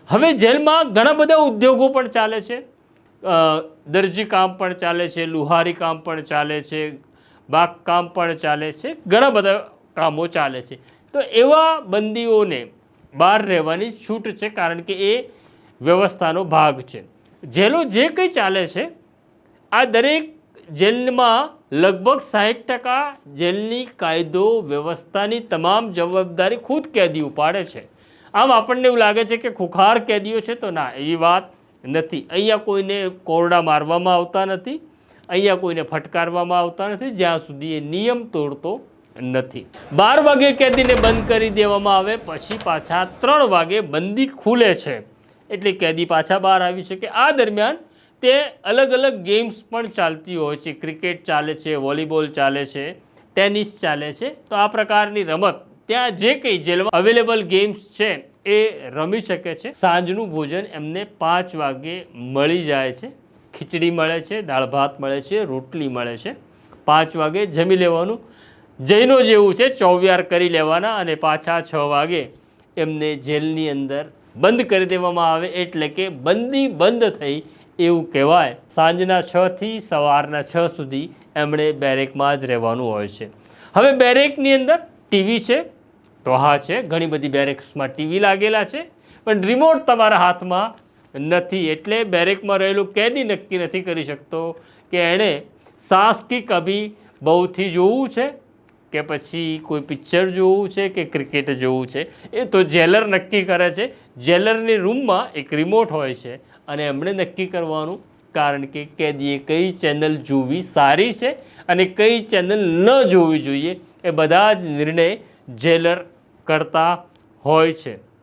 હવે જેલમાં ઘણા બધા ઉદ્યોગો પણ ચાલે છે, દરજી કામ પણ ચાલે છે, લુહારી કામ પણ ચાલે છે, બાગકામ પણ ચાલે છે, ઘણા બધા કામો ચાલે છે. તો એવા બંદીઓને બહાર રહેવાની છૂટ છે, કારણ કે એ વ્યવસ્થાનો ભાગ છે. જેલો જે કંઈ ચાલે છે આ દરેક જેલમાં લગભગ 60% જેલની કાયદો વ્યવસ્થાની તમામ જવાબદારી ખુદ કેદી ઉપાડે છે. આમ આપણને એવું લાગે છે કે ખુખાર કેદીઓ છે, તો ના, એવી વાત નથી. અહીંયા કોઈને કોરડા મારવામાં આવતા નથી, અહીંયા કોઈને ફટકારવામાં આવતા નથી, જ્યાં સુધી એ નિયમ તોડતો નથી. 12 વાગે કેદીને બંધ કરી દેવામાં આવે, પછી પાછા 3 વાગે બંદી ખુલે છે, એટલે કેદી પાછા બહાર આવી શકે. આ દરમિયાન તે અલગ અલગ ગેમ્સ પણ ચાલતી હોય છે. ક્રિકેટ ચાલે છે, વોલીબોલ ચાલે છે, ટેનિસ ચાલે છે. તો આ પ્રકારની રમત ત્યાં જે કંઈ જેલમાં અવેલેબલ ગેમ્સ છે એ રમી શકે છે. સાંજનું ભોજન એમને 5 વાગે મળી જાય છે. ખીચડી મળે છે, દાળ ભાત મળે છે, રોટલી મળે છે. 5 વાગે જમી લેવાનું, જૈનો જેવું છે, ચોવ્યાર કરી લેવાના, અને પાછા 6 વાગે એમને જેલની અંદર બંધ કરી દેવામાં આવે, એટલે કે બંદી બંધ થઈ એવું કહેવાય. સાંજના 6 થી સવારના 6 સુધી એમણે બેરેકમાં જ રહેવાનું હોય છે. હવે બેરેકની અંદર ટીવી છે, તો હા છે, ઘણી બધી બેરેક્સમાં ટીવી લાગેલા છે, પણ રિમોટ તમારા હાથમાં નથી. એટલે બેરેકમાં રહેલો કેદી નક્કી નથી કરી શકતો કે એણે સાસ કી કભી બહુથી જોવું છે કે પછી કોઈ પિક્ચર જોવું છે કે ક્રિકેટ જોવું છે. એ તો જેલર નક્કી કરે છે. જેલરની રૂમમાં એક રિમોટ હોય છે, અને એમણે નક્કી કરવાનું, કારણ કે કેદીએ કઈ ચેનલ જોવી સારી છે અને કઈ ચેનલ ન જોવી જોઈએ, એ બધા જ નિર્ણય જેલર કરતા હોય છે.